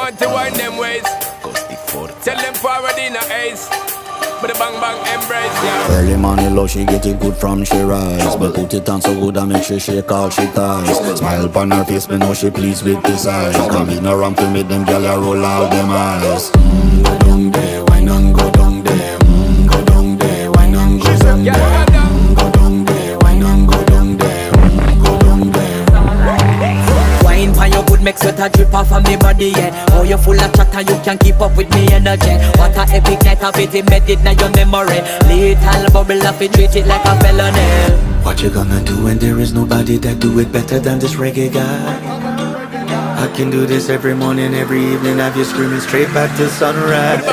want to wind them ways. Tell them forward in a ace. But the bang bang embrace, yeah. Early morning love, she get it good from she rise. But put it on so good I make she shake all she ties. Smile upon her face, me know she pleased with this eyes. Come in around to make them gyal a roll out them eyes. Go down there, wine and go down there. Go down there, wine and go down there. Go down there, wine and go down there. Go down there. Wine pan your good make sweat a drip off of me body, yeah. Oh, you full of chatter, you can keep up with me energy. What a epic night of it, embedded in your memory. Little bubble of it, treat it like a felony. What you gonna do when there is nobody that do it better than this reggae guy? I can do this every morning, every evening, have you screaming straight back to sunrise.